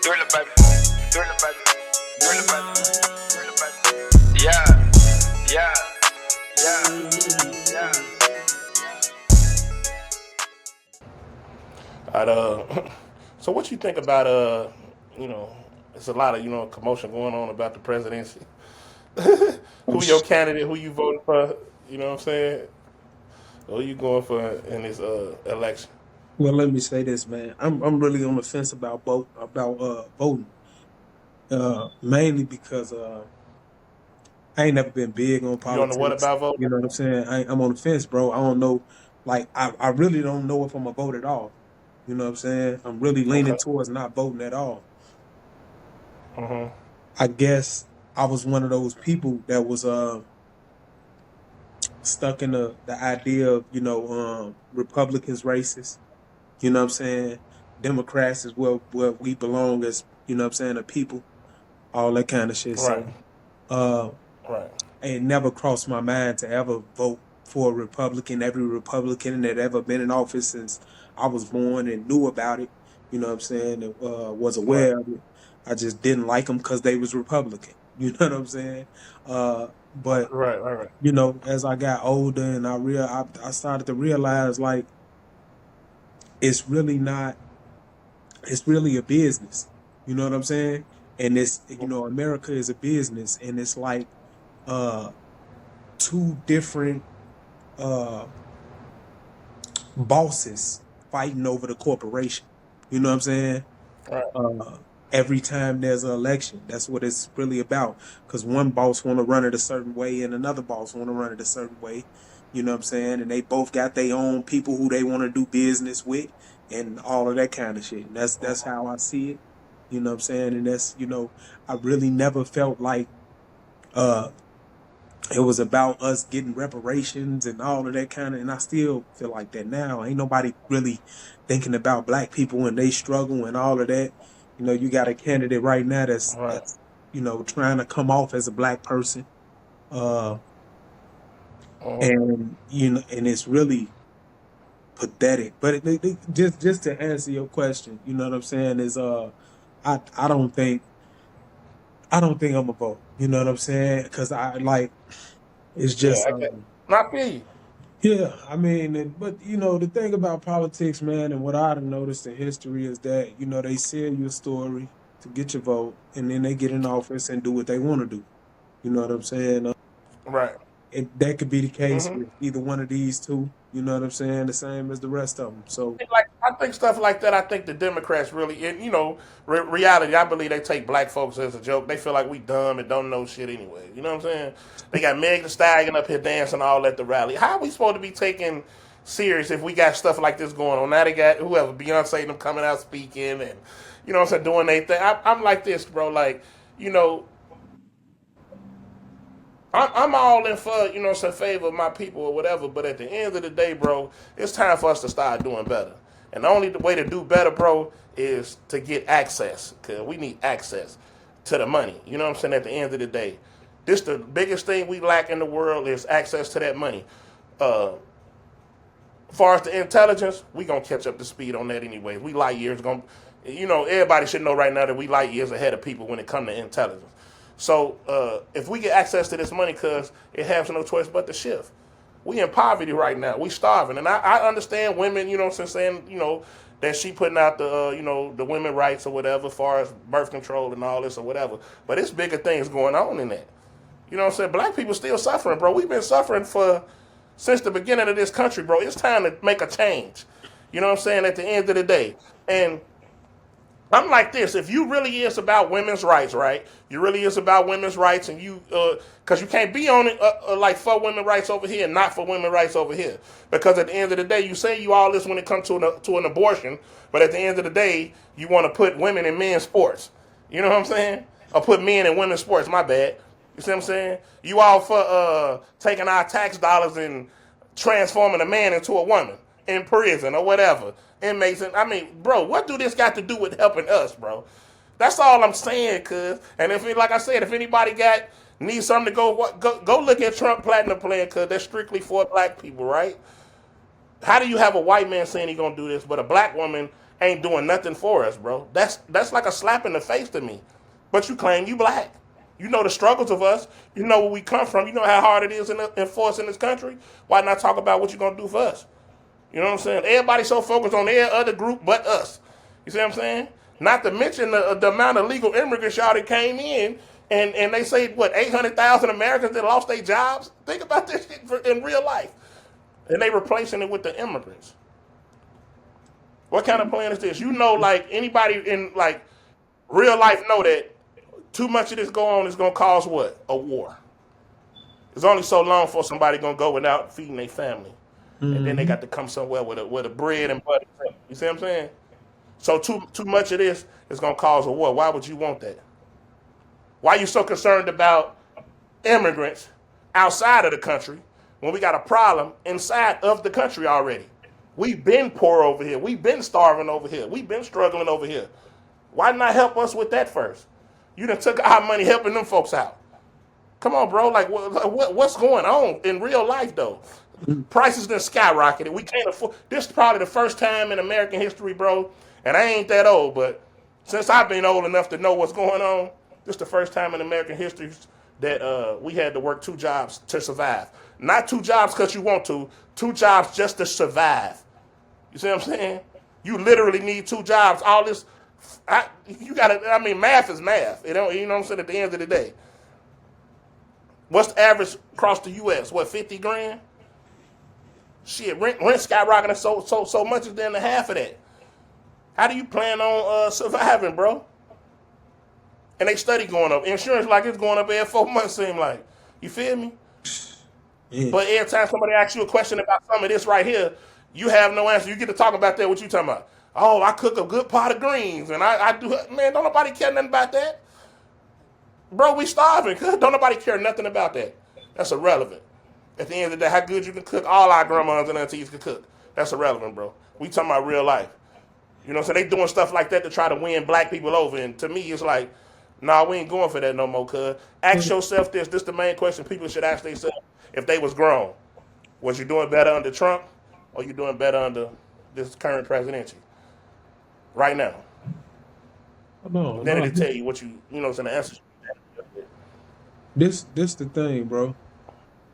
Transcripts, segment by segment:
Thriller, baby. Thriller, baby. Thriller, baby. Thriller, baby. Yeah. Yeah. Yeah. Yeah. I'd, so what you think about you know, it's a lot of commotion going on about the presidency. Who your candidate? Who you voting for? You know what I'm saying? Who you going for in this election? Well, let me say this, man. I'm really on the fence about voting. Mainly because I ain't never been big on You on the what politics. about vote? You know what I'm saying? I'm on the fence, bro. I don't know. Like, I really don't know if I'm gonna vote at all. You know what I'm saying? I'm really leaning Okay. towards not voting at all. Uh-huh. I guess I was one of those people that was stuck in the idea of Republicans racist. You know what I'm saying? Democrats is where we belong as what I'm saying, the people, all that kind of shit. Right. So uh Right. it never crossed my mind to ever vote for a Republican. Every Republican that ever been in office since I was born and knew about it, you know what I'm saying, and, was Right. aware of it. I just didn't like them because they was Republican. You know what I'm saying? But Right. Right. Right. as I got older and I started to realize like it's really not. It's really a business. You know what I'm saying? And America is a business, and it's like uh two different uh bosses fighting over the corporation. You know what I'm saying? Right. Uh every time there's an election, that's what it's really about. Because one boss want to run it a certain way, and another boss want to run it a certain way. You know what I'm saying? And they both got their own people who they want to do business with, and all of that kind of shit. And that's how I see it. You know what I'm saying? And that's I really never felt like uh it was about us getting reparations and all of that kind of, and I still feel like that now. Ain't nobody really thinking about black people and they struggle and all of that. You got a candidate right now that's Right. that's trying to come off as a black person. Uh Uh-huh. and it's really pathetic. But just to answer your question, you know what I'm saying, is I don't think I'm a vote. You know what I'm saying? Because I like it's Yeah. just I get. I feel you. yeah, I mean, but the thing about politics, man, and what I've noticed in history is that they sell you a story to get your vote, and then they get in office and do what they want to do. You know what I'm saying? Right. That could be the case Mm-hmm. with either one of these two. You know what I'm saying? The same as the rest of them. So Like I think stuff like that. I think the Democrats really, and reality. I believe they take black folks as a joke. They feel like we dumb and don't know shit anyway. You know what I'm saying? They got Meg Thee Stallion up here dancing all at the rally. How are we supposed to be taken serious if we got stuff like this going on? Now they got whoever Beyonce and them coming out speaking and what I'm saying, doing their thing. I'm like this, bro. Like you know, I'm all in for some favor of my people or whatever. But at the end of the day, bro, it's time for us to start doing better. And the only way to do better, bro, is to get access. Cause we need access to the money. You know what I'm saying? At the end of the day, this the biggest thing we lack in the world is access to that money. As far as the intelligence, we gonna catch up to speed on that anyways. We light years gonna, everybody should know right now that we light years ahead of people when it comes to intelligence. So if we get access to this money, cause it has no choice but to shift. We in poverty right now. We starving, and I understand women. Saying that she putting out the the women rights or whatever, as far as birth control and all this or whatever. But it's bigger things going on in that. You know what I'm saying? Black people still suffering, bro. We've been suffering for since the beginning of this country, bro. It's time to make a change. You know what I'm saying? At the end of the day. And I'm like this. If you really is about women's rights, right? You really is about women's rights, and because you can't be on it like for women's rights over here, and not for women's rights over here. Because at the end of the day, you say you all this when it comes to an abortion, but at the end of the day, you want to put women in men's sports. You know what I'm saying? Or put men in women's sports. My bad. You see what I'm saying? You all for taking our tax dollars and transforming a man into a woman in prison or whatever. Inmates. I mean, bro, what do this got to do with helping us, bro? That's all I'm saying, cuz. And if, like I said, if anybody needs something to go look at Trump Platinum Plan, cuz that's strictly for black people, right? How do you have a white man saying he gonna do this, but a black woman ain't doing nothing for us, bro? That's like a slap in the face to me. But you claim you black. You know the struggles of us. You know where we come from. You know how hard it is for us in this country. Why not talk about what you're gonna do for us? You know what I'm saying? Everybody's so focused on every other group but us. You see what I'm saying? Not to mention the amount of legal immigrants y'all that came in, and they say, what, 800,000 Americans that lost their jobs? Think about this shit in real life. And they replacing it with the immigrants. What kind of plan is this? You know, like anybody in like real life know that too much of this go on is gonna cause what? A war. It's only so long for somebody gonna go without feeding their family, and then they got to come somewhere with a bread and butter. You see what I'm saying? So too much of this is gonna cause a war. Why would you want that? Why are you so concerned about immigrants outside of the country when we got a problem inside of the country already? We've been poor over here. We've been starving over here. We've been struggling over here. Why not help us with that first? You done took our money helping them folks out. Come on, bro. Like, what's going on in real life, though? Prices done skyrocketed. We can't afford. This is probably the first time in American history, bro. And I ain't that old, but since I've been old enough to know what's going on, this is the first time in American history that we had to work 2 jobs to survive. Not 2 jobs because you want to, 2 jobs just to survive. You see what I'm saying? You literally need 2 jobs. All this, you gotta. I mean, math is math. You know what I'm saying? At the end of the day, what's the average across the U.S.? What, 50 grand? Shit, rent skyrocketing so much as than the half of that. How do you plan on surviving, bro? And they study going up. Insurance like it's going up every 4 months, seem like. You feel me? Yeah. But every time somebody asks you a question about some of this right here, you have no answer. You get to talk about that. What you talking about? Oh, I cook a good pot of greens, and I do. Man, don't nobody care nothing about that. Bro, we starving. Don't nobody care nothing about that. That's irrelevant. At the end of the day, how good you can cook, all our grandmas and aunties can cook. That's irrelevant, bro. We talking about real life. You know, so they doing stuff like that to try to win black people over. And to me, it's like, nah, we ain't going for that no more, cuz. Ask yourself this. This is the main question people should ask themselves if they was grown. Was you doing better under Trump, or you doing better under this current presidency? Right now. No, Then no. it'll tell you what you know, it's an answer. This the thing, bro.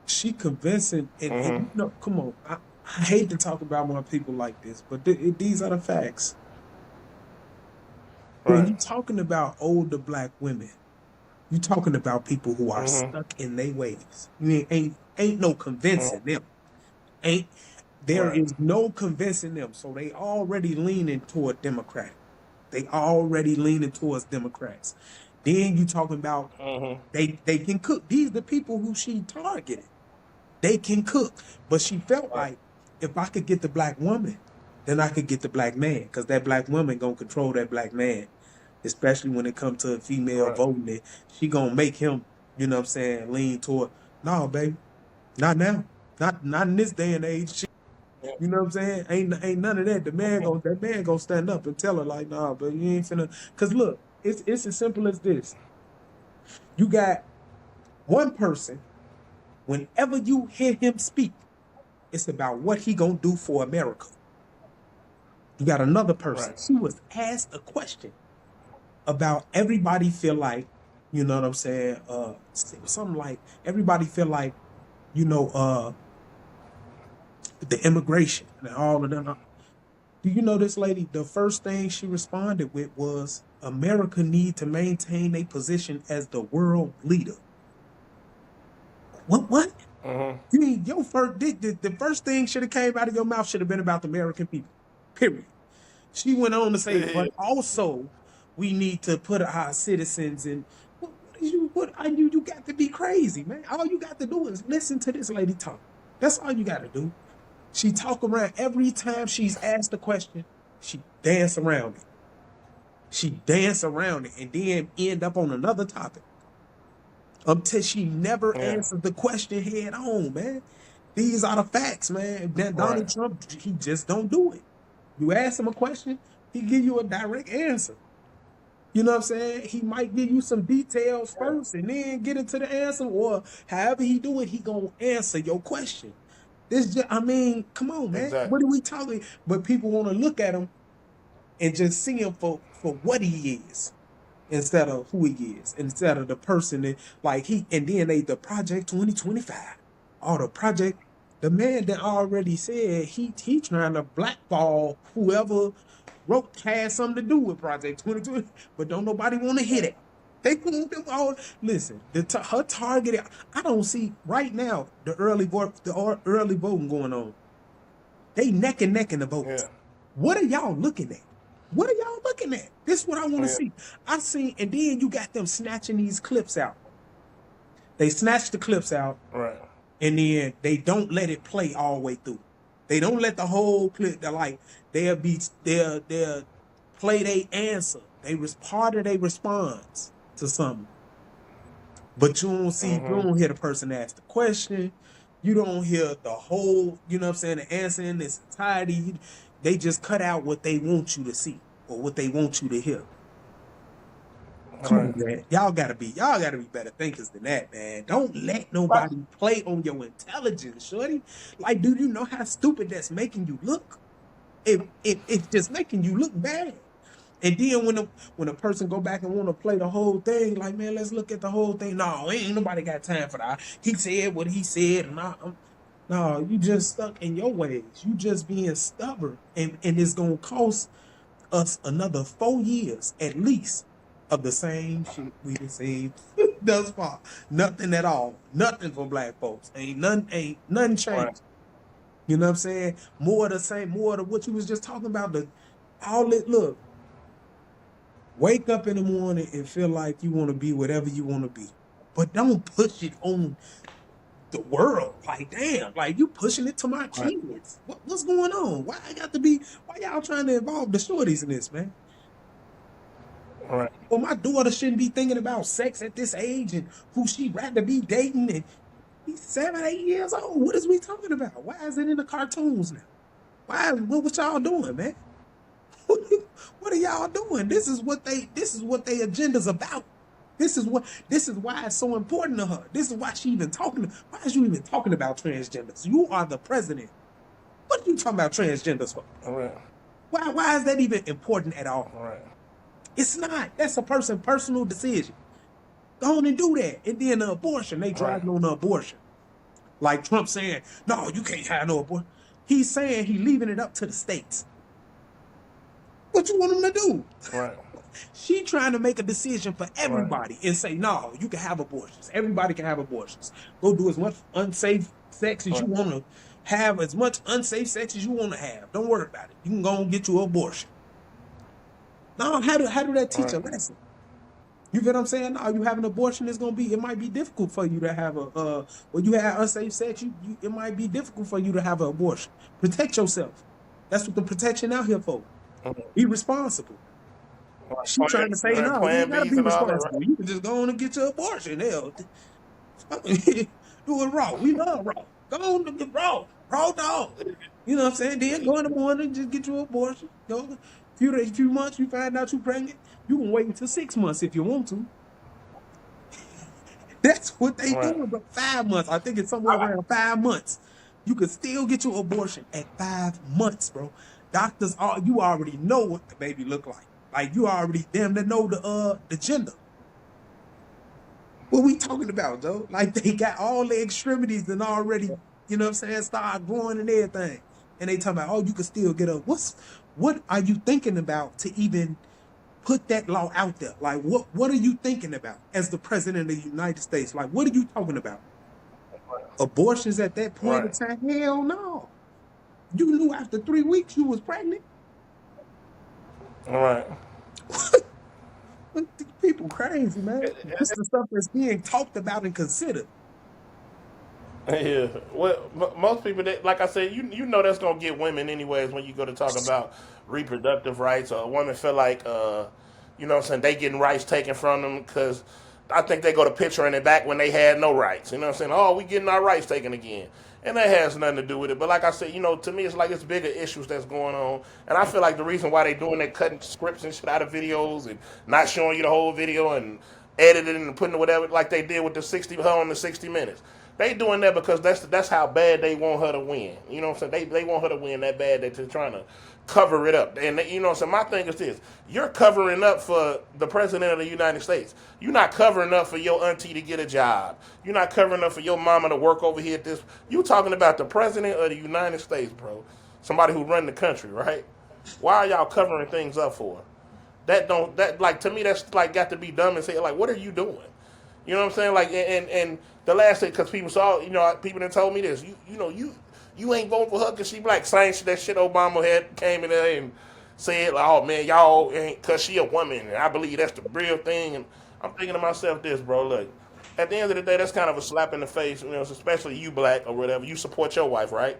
She convincing, and you know, come on. I hate to talk about my people like this, but these are the facts. When Right. you talking about older black women, you talking about people who are stuck in their ways. You ain't no convincing them. There Right. is no convincing them. So they already leaning toward Democrat. They already leaning towards Democrats. Then you talking about they can cook. These the people who she targeted. They can cook. But she felt like if I could get the black woman, then I could get the black man. Because that black woman gonna control that black man. Especially when it comes to a female Right. voting it. She gonna make him, you know what I'm saying, lean toward, no, baby. Not now. Not in this day and age. You know what I'm saying? Ain't none of that. That man gonna stand up and tell her like, nah, but you ain't finna. Cause look, it's as simple as this. You got one person. Whenever you hear him speak, it's about what he gonna do for America. You got another person. Right. She was asked a question about everybody feel like, you know what I'm saying? Something like everybody feel like, you know, the immigration and all of them. Do you know this lady? The first thing she responded with was, America need to maintain a position as the world leader. What? You mean your first the first thing should have came out of your mouth should have been about the American people. Period. She went on to say, but also we need to put our citizens in. You got to be crazy, man. All you got to do is listen to this lady talk. That's all you got to do. She talk around every time she's asked a question. She dance around it. She dance around it and then end up on another topic. Until she never answered the question head on, man. These are the facts, man. Donald Trump, he just don't do it. You ask him a question, he give you a direct answer. You know what I'm saying? He might give you some details first and then get into the answer, or however he do it, he gonna answer your question. This just, I mean, come on, man. Exactly. What are we talking? But people want to look at him and just see him for what he is instead of who he is, instead of the person that like he. And then the Project 2025, or the project. The man that already said he trying to blackball whoever wrote had something to do with Project 2020, but don't nobody want to hit it. They want them all. Listen, her target. I don't see right now the early voting going on. They neck and neck in the votes. Yeah. What are y'all looking at? What are y'all looking at? This is what I want to Yeah. see. I see, and then you got them snatching these clips out. They snatch the clips out, Right. and then they don't let it play all the way through. They don't let the whole clip. They're like they'll play their answer. Part of their response to something. But you don't see, you don't hear the person ask the question. You don't hear the whole, you know what I'm saying, the answer in its entirety. They just cut out what they want you to see or what they want you to hear. Come on, man. Y'all gotta be better thinkers than that, man. Don't let nobody play on your intelligence, shorty. Like, do you know how stupid that's making you look? It's just making you look bad. And then when a person go back and want to play the whole thing, like, man, let's look at the whole thing. No, ain't nobody got time for that. He said what he said, and no, you just stuck in your ways. You just being stubborn, and it's gonna cost us another 4 years at least of the same shit we received thus far. Nothing at all. Nothing for black folks. Ain't nothing changed. Right. You know what I'm saying? More of the same, more of what you was just talking about. Look. Wake up in the morning and feel like you want to be whatever you want to be. But don't push it on the world. Like, damn, like you pushing it to my kids. What's going on? Why y'all trying to involve the shorties in this, man? Right. Well, my daughter shouldn't be thinking about sex at this age and who she'd rather be dating, and he's 7, 8 years old. What is we talking about? Why is it in the cartoons now? What y'all doing, man? What are y'all doing? This is what they agenda's about. This is why it's so important to her. This is why she even why is you even talking about transgenders? You are the president. What are you talking about transgenders for? All right. Why is that even important at all? All right. It's not. That's a person's personal decision. Go on and do that. And then the abortion, they driving on the abortion. Like Trump saying, no, you can't have no abortion. He's saying he's leaving it up to the states. What you want him to do? Right. She trying to make a decision for everybody and say, no, you can have abortions. Everybody can have abortions. Go do as much unsafe sex as you want to have, as much unsafe sex as you want to have. Don't worry about it. You can go and get you an abortion. No, how do that teach a lesson? You get what I'm saying? No, you have an abortion, it might be difficult for you to have when you have unsafe sex, it might be difficult for you to have an abortion. Protect yourself. That's what the protection out here for. Be responsible. She trying to say, no, you gotta be responsible. You can just go on and get your abortion. Hell, do it raw. We love raw. Go on and get raw. Raw dog. You know what I'm saying? Then go in the morning, just get your abortion. Go few months, you find out you're pregnant. You can wait until 6 months if you want to. That's what they do. But 5 months, I think it's somewhere around 5 months. You can still get your abortion at 5 months, bro. Doctors, you already know what the baby look like. Like you already them that know the gender. What we talking about, Joe? Like they got all the extremities and already, you know what I'm saying, start growing and everything. And they talking about, you can still get up. What are you thinking about to even put that law out there? Like what are you thinking about as the president of the United States? Like what are you talking about? Abortions at that point in time? Hell no. You knew after 3 weeks you was pregnant. All right. People crazy, man. This is the stuff that's being talked about and considered. Yeah. Well, most people, like I said, you know that's gonna get women anyways when you go to talk about reproductive rights, or a woman feel like, you know what I'm saying, they getting rights taken from them because I think they go to picturing it back when they had no rights. You know what I'm saying? Oh, we getting our rights taken again. And that has nothing to do with it. But like I said, to me, it's like it's bigger issues that's going on. And I feel like the reason why they doing that, cutting scripts and shit out of videos and not showing you the whole video and editing and putting whatever, like they did with the 60 Minutes. They doing that because that's how bad they want her to win. You know what I'm saying? They want her to win that bad that they're trying to cover it up. And you know what I'm saying? My thing is this: you're covering up for the president of the United States. You're not covering up for your auntie to get a job. You're not covering up for your mama to work over here at this. You talking about the president of the United States, bro? Somebody who run the country, right? Why are y'all covering things up for? That like to me that's like got to be dumb and say like what are you doing? You know what I'm saying? Like and the last thing because people saw people that told me this you ain't voting for her because she black. Same shit that shit Obama had came in there and said like oh man y'all ain't because she a woman and I believe that's the real thing and I'm thinking to myself this bro look at the end of the day that's kind of a slap in the face especially you black or whatever you support your wife right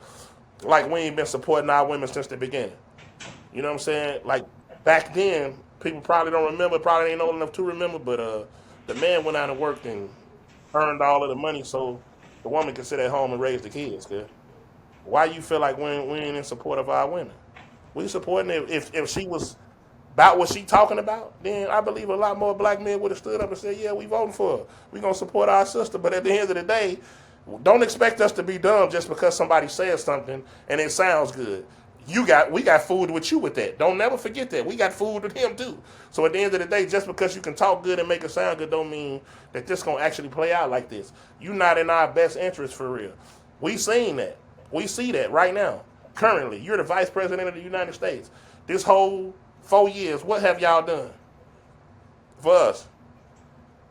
like we ain't been supporting our women since the beginning. You know what I'm saying? Like back then, people probably don't remember, probably ain't old enough to remember, but the man went out and worked and earned all of the money so the woman could sit at home and raise the kids. Good. Why you feel like we ain't in support of our women? We supporting it. If she was about what she talking about, then I believe a lot more black men would have stood up and said, yeah, we voting for her. We gonna support our sister. But at the end of the day, don't expect us to be dumb just because somebody says something and it sounds good. We got food with you with that. Don't never forget that. We got food with him too. So at the end of the day, just because you can talk good and make it sound good don't mean that this gonna actually play out like this. You not in our best interest for real. We seen that. We see that right now. Currently, you're the vice president of the United States. This whole 4 years, what have y'all done for us?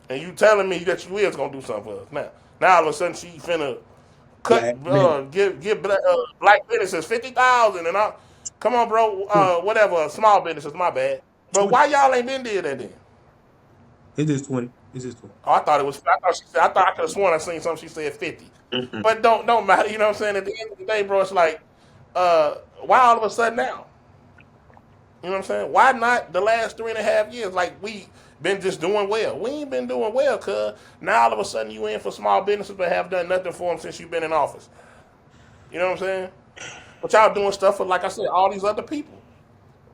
And you telling me that you is gonna do something for us now all of a sudden she finna cut give black businesses 50,000 and all. Come on, bro. 20, Whatever. Small businesses. My bad. But 20. why y'all ain't been did that then? It's just 20. It's just 20. Oh, I thought it was. I thought she said. I thought I could have sworn I seen something. She said 50. Mm-hmm. But don't matter. You know what I'm saying? At the end of the day, bro, it's like, why all of a sudden now? You know what I'm saying? Why not the last 3.5 years? Like we been just doing well. We ain't been doing well, cuz now all of a sudden you in for small businesses but have done nothing for them since you've been in office. You know what I'm saying? But y'all doing stuff for, like I said, all these other people.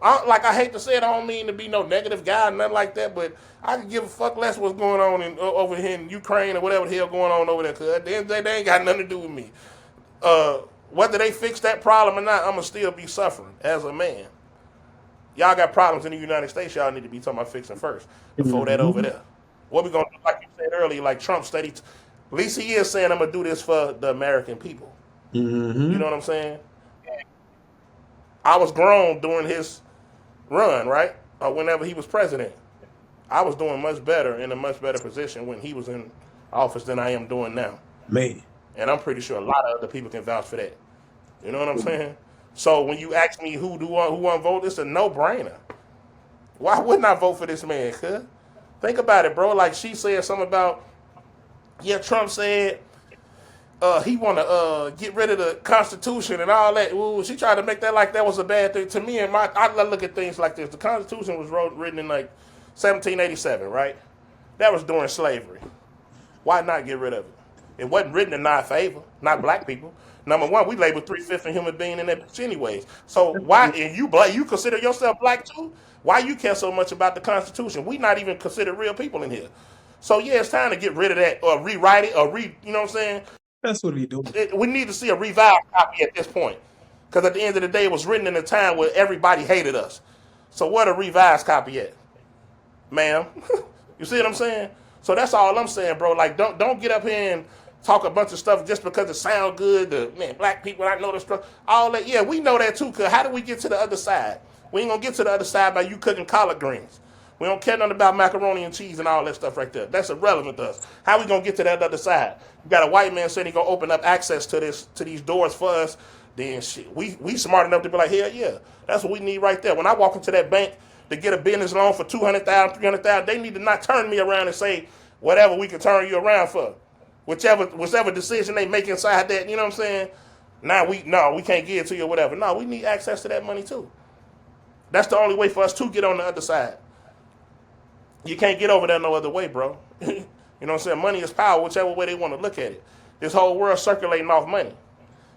I hate to say it, I don't mean to be no negative guy or nothing like that, but I can give a fuck less what's going on over here in Ukraine or whatever the hell going on over there, cuz at the end of the day, they ain't got nothing to do with me. Whether they fix that problem or not, I'm going to still be suffering as a man. Y'all got problems in the United States y'all need to be talking about fixing first before that over Mm-hmm. there. What we going to do, like you said earlier, like Trump said, at least he is saying I'm going to do this for the American people. You Mm-hmm. know what I'm saying? I was grown during his run, right? Or whenever he was president. I was doing much better in a much better position when he was in office than I am doing now. Man. And I'm pretty sure a lot of other people can vouch for that. You know what I'm saying? So when you ask me who want to vote, it's a no-brainer. Why wouldn't I vote for this man, cuz? Think about it, bro. Like she said something about, yeah, Trump said he want to get rid of the Constitution and all that. Ooh, she tried to make that like that was a bad thing. To me, I look at things like this. The Constitution was written in like 1787, right? That was during slavery. Why not get rid of it? It wasn't written in our favor, not black people. Number one, we label 3/5 of human being in that bitch anyways. So why, and you black, you consider yourself black too? Why you care so much about the Constitution? We not even considered real people in here. So yeah, it's time to get rid of that or rewrite it or you know what I'm saying? That's what he doing. We need to see a revised copy at this point. Because at the end of the day, it was written in a time where everybody hated us. So what a revised copy at, ma'am? You see what I'm saying? So that's all I'm saying, bro. Like, don't get up here and talk a bunch of stuff just because it sound good. Man, black people, I know the stuff. All that, yeah, we know that too. Cause how do we get to the other side? We ain't gonna get to the other side by you cooking collard greens. We don't care nothing about macaroni and cheese and all that stuff right there. That's irrelevant to us. How we gonna get to that other side? You got a white man saying he gonna open up access to these doors for us. Then shit, we smart enough to be like, hell yeah, that's what we need right there. When I walk into that bank to get a business loan for 200,000, 300,000, they need to not turn me around and say whatever we can turn you around for, whichever decision they make inside that. You know what I'm saying? Now we can't give it to you or whatever. No, we need access to that money too. That's the only way for us to get on the other side. You can't get over there no other way, bro. You know what I'm saying? Money is power, whichever way they want to look at it. This whole world circulating off money.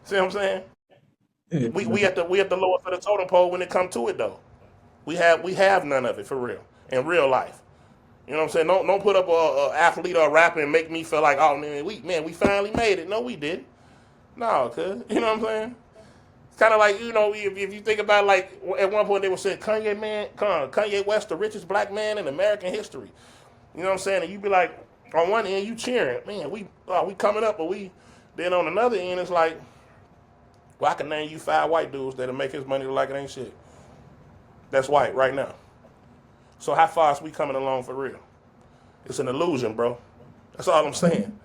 See what I'm saying? Yeah, We at the lowest of the totem pole when it comes to it though. We have none of it for real in real life. You know what I'm saying? Don't put up a athlete or a rapper and make me feel like, oh man, we finally made it. No, we didn't. No, cuz you know what I'm saying? It's kind of like, if you think about, like, at one point they were saying Kanye West the richest black man in American history. You know what I'm saying? And you be like, on one end you cheering, man, we coming up, but then on another end it's like, well, I can name you 5 white dudes that'll make his money look like it ain't shit. That's white right now. So how far is we coming along for real? It's an illusion, bro. That's all I'm saying.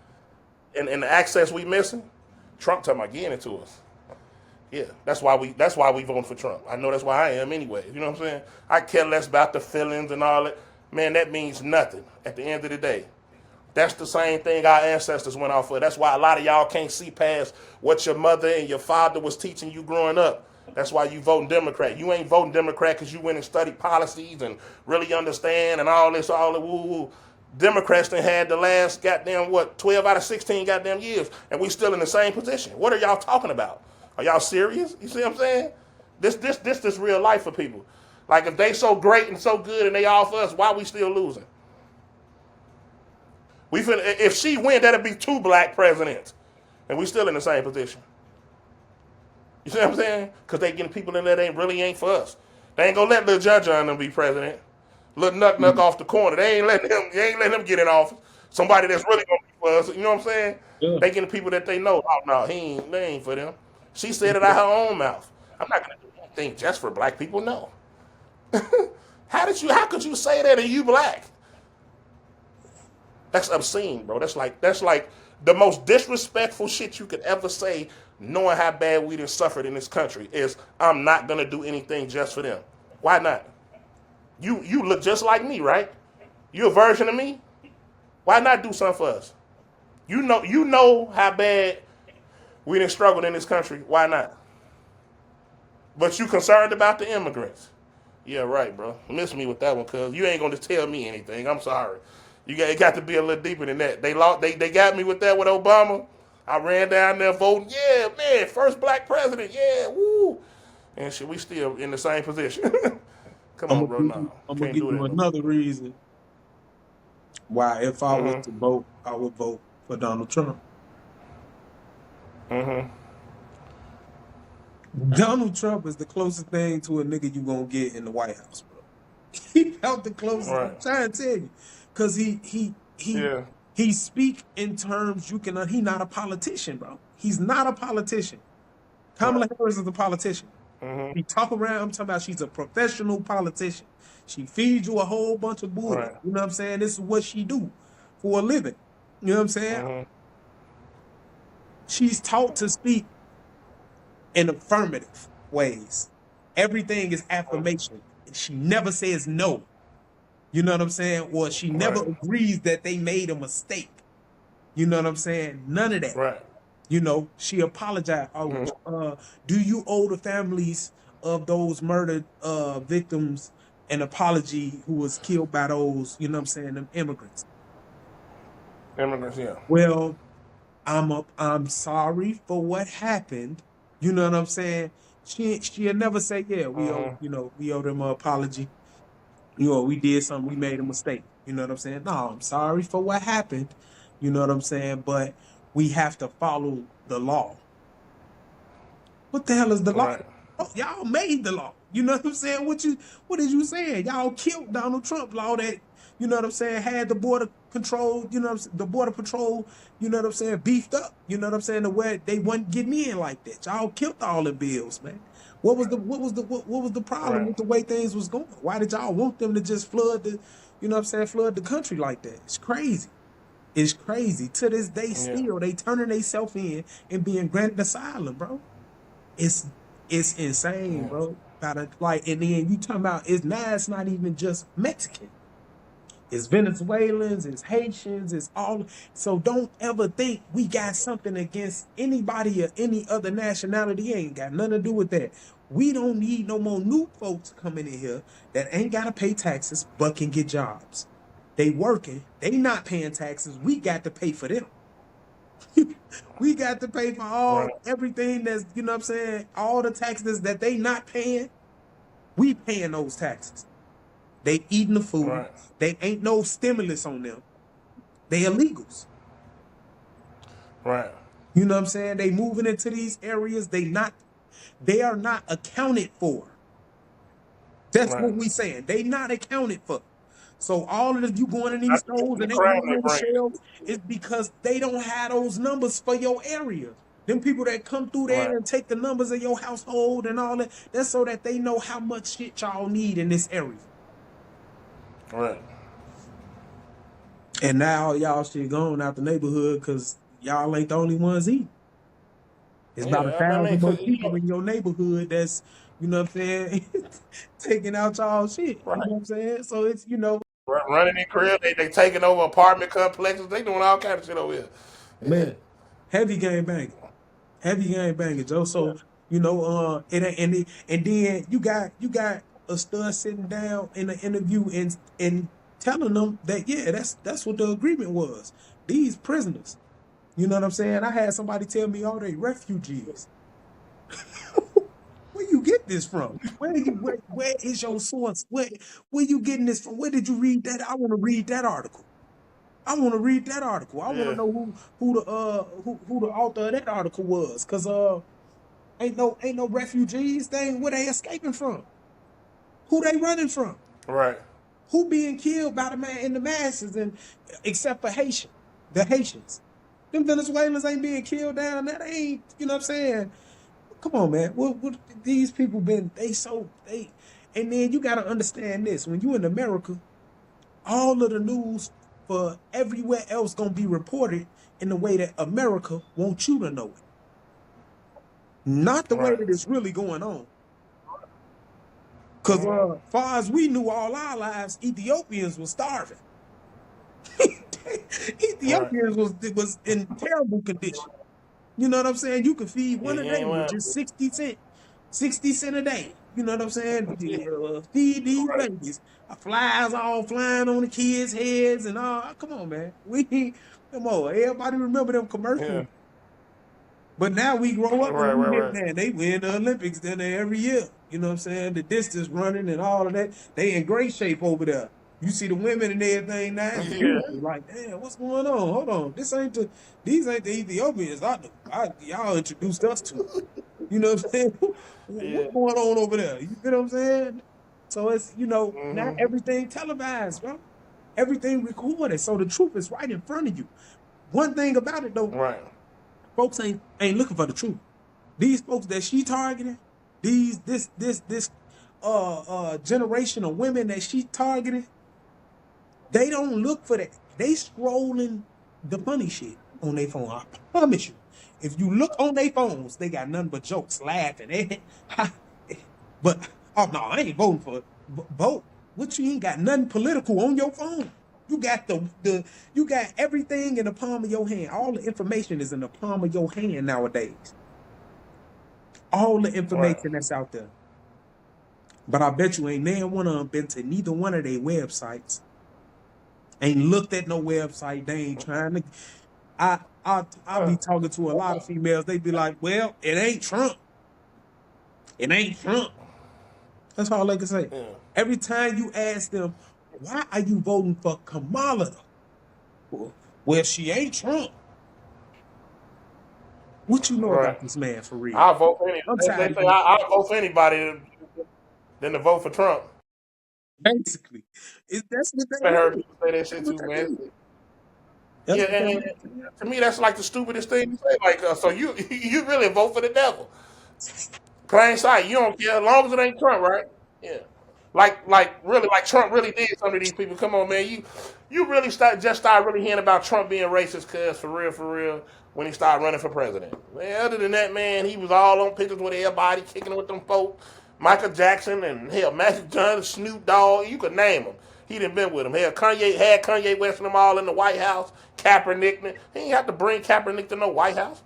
And the access we missing, Trump talking about getting it to us. Yeah, that's why we voting for Trump. I know that's why I am anyway. You know what I'm saying? I care less about the feelings and all that. Man, that means nothing at the end of the day. That's the same thing our ancestors went off of. That's why a lot of y'all can't see past what your mother and your father was teaching you growing up. That's why you voting Democrat. You ain't voting Democrat because you went and studied policies and really understand and all the woo-woo. Democrats done had the last 12 out of 16 goddamn years, and we still in the same position. What are y'all talking about? Are y'all serious? You see what I'm saying? This real life for people. Like, if they so great and so good and they all for us, why we still losing? If she win, that'd be 2 black presidents, and we still in the same position. You see what I'm saying? Because they getting people in there that really ain't for us. They ain't gonna let Lil John John them be president. Lil Nuck off the corner. They ain't letting him get in office. Somebody that's really gonna be for us. You know what I'm saying? Yeah. They getting people that they know. Oh no, they ain't for them. She said it out her own mouth. I'm not gonna do anything just for black people. No. How could you say that and you black? That's obscene, bro. That's like the most disrespectful shit you could ever say, knowing how bad we done suffered in this country, is I'm not gonna do anything just for them. Why not? You look just like me, right? You a version of me? Why not do something for us? You know how bad we done struggled in this country. Why not? But you concerned about the immigrants. Yeah, right, bro. Miss me with that one, cuz you ain't gonna tell me anything. I'm sorry. It got to be a little deeper than that. They got me with that with Obama. I ran down there voting. Yeah, man, first black president. Yeah, woo. And shit, we still in the same position. Come on, bro. No, I'm gonna can't give do you it. another reason why, if I was to vote, I would vote for Donald Trump. Donald Trump is the closest thing to a nigga you gonna get in the White House, bro. He felt the closest. Right. I'm trying to tell you, cause he speak in terms you can. He not a politician, bro. He's not a politician. Kamala Harris is a politician. He talk around. I'm talking about she's a professional politician. She feeds you a whole bunch of bull. Right. You know what I'm saying? This is what she do for a living. You know what I'm saying? She's taught to speak in affirmative ways. Everything is affirmation. She never says no. You know what I'm saying? Or she never agrees that they made a mistake. You know what I'm saying? None of that. Right. You know, she apologized. Do you owe the families of those murdered victims an apology who was killed by those, you know what I'm saying, them immigrants? Immigrants, yeah. Well, I'm sorry for what happened. You know what I'm saying? She'll never say, yeah, we owe them an apology. You know, we did something, we made a mistake. You know what I'm saying? No, I'm sorry for what happened. You know what I'm saying? But we have to follow the law. What the hell is the law? Oh, y'all made the law. You know what I'm saying? What is you saying? Y'all killed Donald Trump law that, you know what I'm saying, had the border control, you know what I'm saying, the border patrol, you know what I'm saying, beefed up. You know what I'm saying, to where they wasn't getting in like that. Y'all killed all the bills, man. What was the problem with the way things was going? Why did y'all want them to just flood the country like that? It's crazy. It's crazy. To this day, still they turning themselves in and being granted asylum, bro. It's insane, bro. And then you talking about it's not even just Mexican. It's Venezuelans, it's Haitians, it's all. So don't ever think we got something against anybody or any other nationality. It ain't got nothing to do with that. We don't need no more new folks coming in here that ain't got to pay taxes but can get jobs. They working, they not paying taxes. We got to pay for them. We got to pay for everything that's, you know what I'm saying, all the taxes that they not paying. We paying those taxes. They eating the food. Right. They ain't no stimulus on them. They illegals. Right. You know what I'm saying? They moving into these areas. They are not accounted for. That's what Right. we saying. They not accounted for. So all of you going in these That's stores the and they crime going they on the bring. shelves is because they don't have those numbers for your area. Them people that come through there Right. and take the numbers of your household and all that, that's so that they know how much shit y'all need in this area. Right. And now y'all shit going out the neighborhood because y'all ain't the only ones eating. It's about Yeah. I mean, 1,000 more 'cause, people in your neighborhood that's, you know what I'm saying, taking out y'all shit. You right. know what I'm saying? So it's, Running in crib, they taking over apartment complexes. They doing all kind of shit over here. Yeah. man, heavy game banging. Heavy game banging, Joe. Yeah. So, it ain't and then you got a stud sitting down in an interview and telling them that that's what the agreement was. These prisoners. You know what I'm saying? I had somebody tell me, oh, they refugees. Where you get this from? Where is your source? Where you getting this from? Where did you read that? I want to read that article. I want to read that article. I want to Yeah. know who the author of that article was, cause ain't no refugees. Where they escaping from? Who they running from? Right. Who being killed by the masses, and except for the Haitians. Them Venezuelans ain't being killed down there. They ain't, you know what I'm saying? Come on, man. What these people been? And then you gotta understand this: when you in America, all of the news for everywhere else gonna be reported in the way that America wants you to know it, not the way Right. that it's really going on. Cause far as we knew all our lives, Ethiopians was starving. Right. Ethiopians was in terrible condition. You know what I'm saying? You could feed Yeah, one a you day ain't with lying. just 60 cent a day. You know what I'm saying? Feed these Right. babies. Flies all flying on the kids' heads and all. Come on, man. Come on. Everybody remember them commercials. Yeah. But now we grow up and Right. we Right. hit, Right. man, they win the Olympics then every year. You know what I'm saying? The distance running and all of that. They in great shape over there. You see the women and everything now, it's Yeah. beautiful. Like, damn, what's going on? Hold on. These ain't the Ethiopians y'all introduced us to. You know what I'm saying? Yeah. What's going on over there? You know what I'm saying? So it's, not Mm-hmm. everything televised, bro. Everything recorded. So the truth is right in front of you. One thing about it though, Right. folks ain't looking for the truth. These folks that she targeting, this generation of women that she targeting, they don't look for that. They scrolling the funny shit on their phone. I promise you. If you look on their phones, they got nothing but jokes, laughing. But oh no, I ain't voting for it. Vote. What, you ain't got nothing political on your phone. You got you got everything in the palm of your hand. All the information is in the palm of your hand nowadays. All the Right. information that's out there. But I bet you ain't never one of them been to neither one of their websites. Ain't looked at no website. They ain't trying to. I'll be talking to a lot of females. They be like, well, it ain't Trump. It ain't Trump. That's all they can say. Yeah. Every time you ask them, why are you voting for Kamala? Well, she ain't Trump. What you know Right. about this man for real? I'll vote for any. I'm They tired of say you. I'll vote for anybody than to vote for Trump. Basically, that's what they I heard do. people say that That's shit what too, they man. do. Yeah, That's what they and do. to me, that's like the stupidest thing to say. Like, so you you really vote for the devil? Plain sight. You don't care as long as it ain't Trump, right? Yeah. Really, like Trump really did some of these people. Come on, man. You really start really hearing about Trump being racist, cuz for real, when he started running for president. Man, other than that, man, he was all on pictures with everybody, kicking it with them folk, Michael Jackson and hell, Magic Johnson, Snoop Dogg, you could name them. He done been with him. Hell, Kanye West and them all in the White House. Kaepernick, he ain't have to bring Kaepernick to no White House.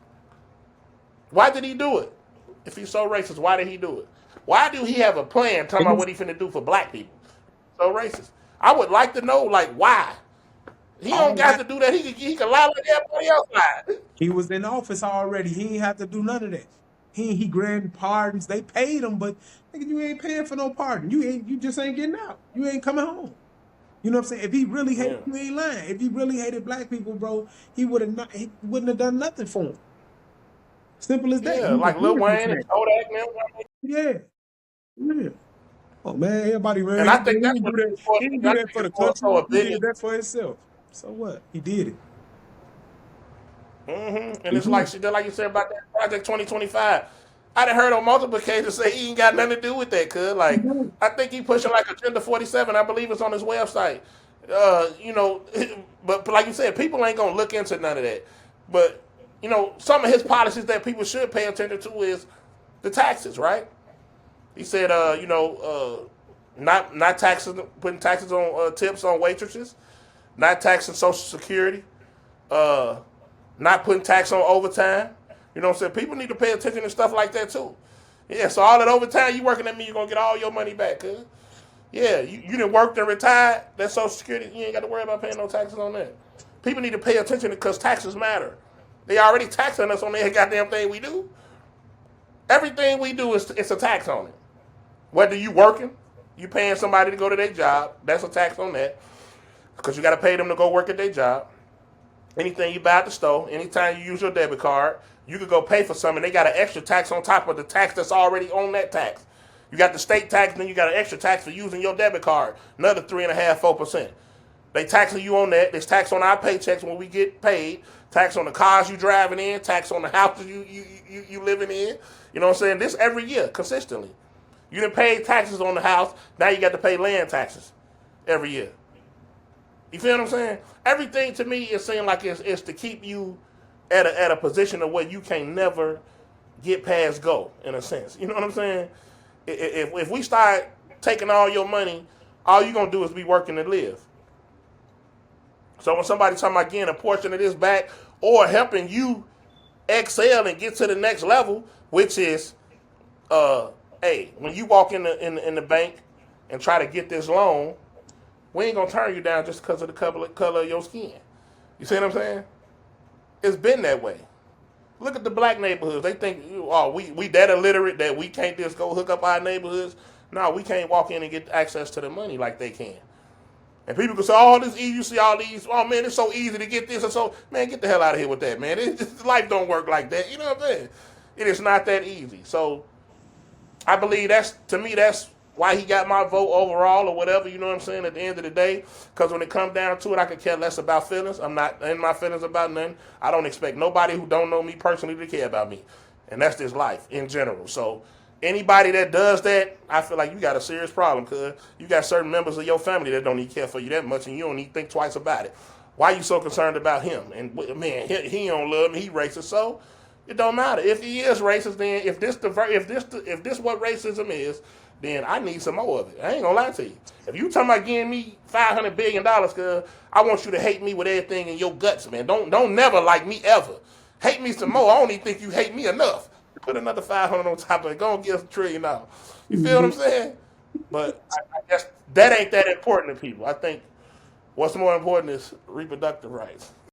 Why did he do it? If he's so racist, why did he do it? Why do he have a plan talking about what he finna do for black people? So racist. I would like to know, like, why. He don't All got that to do that. He can lie like everybody else lied. he was in office already. He ain't have to do none of that. he granted pardons. They paid him, but nigga, you ain't paying for no pardon. You just ain't getting out. You ain't coming home. You know what I'm saying? If he really hated, Yeah. you ain't lying. If he really hated black people, bro, he wouldn't have done nothing for him. Simple as that. Yeah, He like Lil deserved this Wayne and man. Kodak now. Yeah, yeah. Oh man, everybody ran. And He I think that's didn't do what that. it's for. He didn't I do think that for it's the more country. so a He did bigger. that for himself. So what? He did it. And He it's did like it. like you said about that Project 2025. I done heard on multiple occasions say he ain't got nothing to do with that, cuz. He Like, did it. I think he pushing like Agenda 47. I believe it's on his website. You know, but like you said, people ain't gonna look into none of that. But you know, some of his policies that people should pay attention to is the taxes, right? He said, not taxes, putting taxes on tips on waitresses, not taxing Social Security, uh, not putting tax on overtime. You know what I'm saying? People need to pay attention to stuff like that too. Yeah, so all that overtime you working at me, you're gonna get all your money back, cuz. Yeah, you didn't work and retired. That Social Security, you ain't got to worry about paying no taxes on that. People need to pay attention because taxes matter. They already taxing us on every goddamn thing we do. Everything we do is it's a tax on it. Whether you working, you paying somebody to go to their job, that's a tax on that. Because you got to pay them to go work at their job. Anything you buy at the store, anytime you use your debit card, you could go pay for something. They got an extra tax on top of the tax that's already on that tax. You got the state tax, then you got an extra tax for using your debit card, another 3.5%, 4%. They taxing you on that. There's tax on our paychecks when we get paid. Tax on the cars you driving in. Tax on the houses you living in. You know what I'm saying? This every year consistently. You didn't pay taxes on the house. Now you got to pay land taxes every year. You feel what I'm saying? Everything to me is saying like it's to keep you at a position of where you can never get past go, in a sense. You know what I'm saying? If we start taking all your money, all you're going to do is be working to live. So when somebody talking about getting a portion of this back or helping you excel and get to the next level, which is, hey, when you walk in the bank and try to get this loan, we ain't gonna turn you down just because of the color of your skin. You see what I'm saying? It's been that way. Look at the black neighborhoods. They think, oh, we that illiterate that we can't just go hook up our neighborhoods. No, we can't walk in and get access to the money like they can. And people can say, oh, this easy. You see all these, oh man, it's so easy to get this. And so, man, get the hell out of here with that, man. Life don't work like that. You know what I'm saying? It is not that easy. So I believe to me, that's why he got my vote overall or whatever, you know what I'm saying, at the end of the day. Because when it comes down to it, I could care less about feelings. I'm not in my feelings about nothing. I don't expect nobody who don't know me personally to care about me. And that's just life in general. So anybody that does that, I feel like you got a serious problem because you got certain members of your family that don't even care for you that much and you don't even think twice about it. Why are you so concerned about him? And man, he don't love me, he racist. So it don't matter. If he is racist, then if this what racism is, then I need some more of it. I ain't gonna lie to you. If you talking about giving me $500 billion, cause I want you to hate me with everything in your guts, man. Don't never like me ever. Hate me some more. I don't even think you hate me enough. Put another 500 on top of it. Go and get us $1 trillion. You feel what I'm saying? But I guess that ain't that important to people. I think what's more important is reproductive rights.